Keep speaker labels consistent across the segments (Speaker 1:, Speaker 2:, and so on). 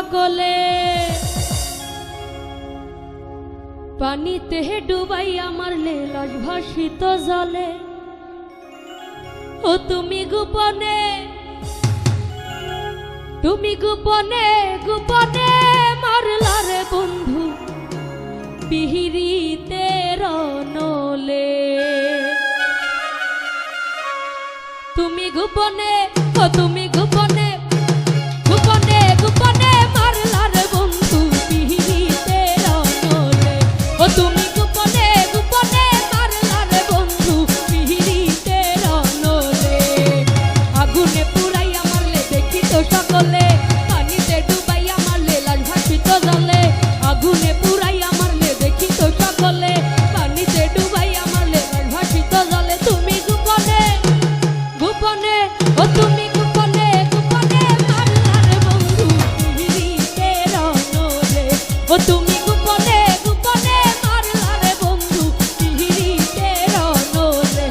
Speaker 1: সকলে পানিতে ডুবাইয়া মারলে লাশ ভাসিত জলে। ও তুমি গোপনে গোপনে মারলা রে বন্ধু পিহিরিতে রনলে। তুমি গোপনে তুমি গোপনে গোপনে মারলা রে বন্ধু পিহিরিতে রনলে। ও তুমি গোপনে মারলা রে বন্ধু পিহিরিতে রনলে। আগুনে পুরাইয়া মারলে দেখি তো সকলে, পানিতে ডুবাইয়া মারলে লাশ ভাসিত জলে। আগুনে পুরাইয়া মারলে দেখি তো সকলে, পানিতে ডুবাইয়া মারলে লাশ ভাসিত জলে। তুমি গোপনে ও তুমি গোপনে মারলা রে বন্ধু পিহিরিতে রনলে। ও তুমি গোপনে মারলা রে বন্ধু পিহিরিতে রনলে।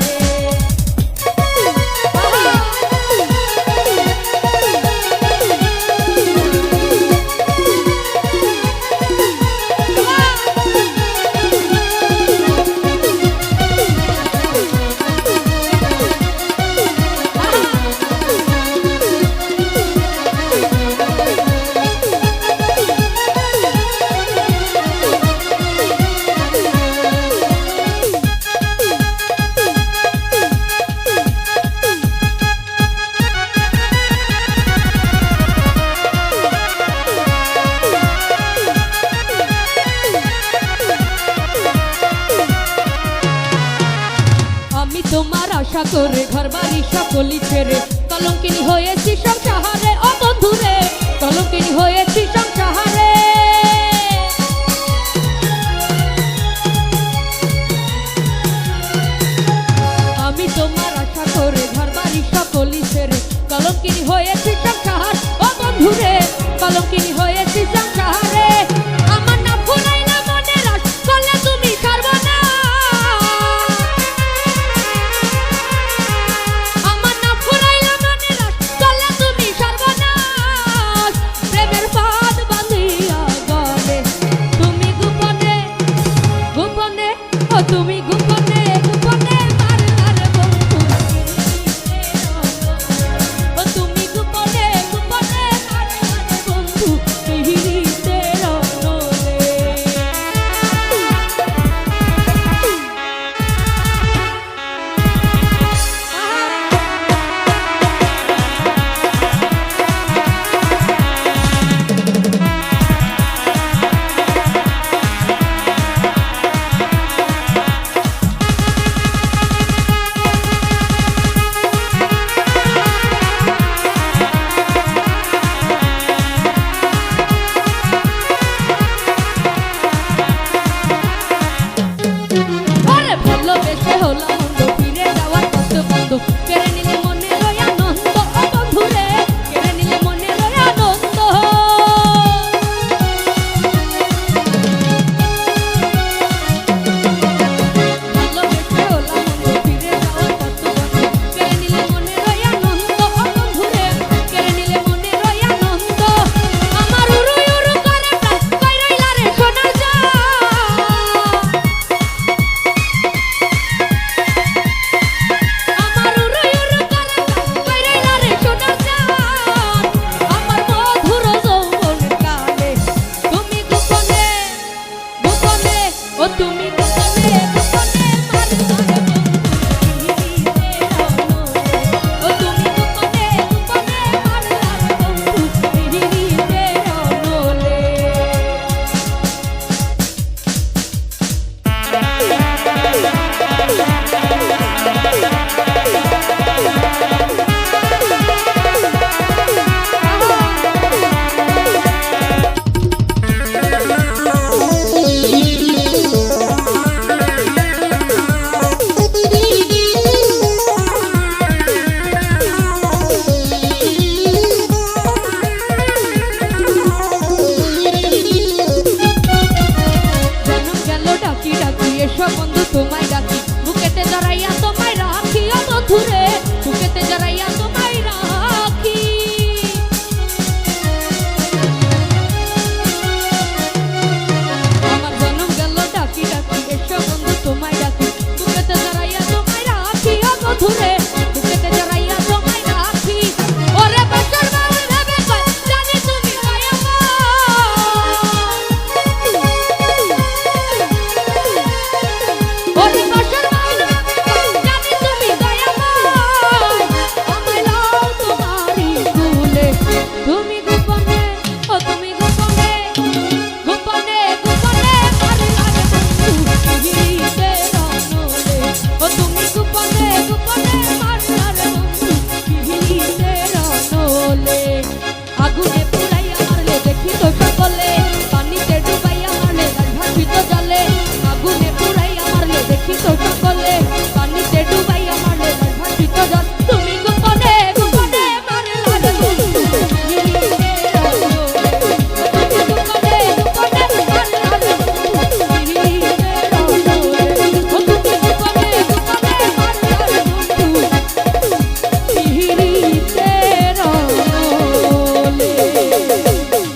Speaker 1: তোমার আশা করে ঘর বাড়ি সকলি ছেড়ে কলঙ্কিনী হয়েছি সংসারে। ও বন্ধুরে কলঙ্কিনী হয়েছি।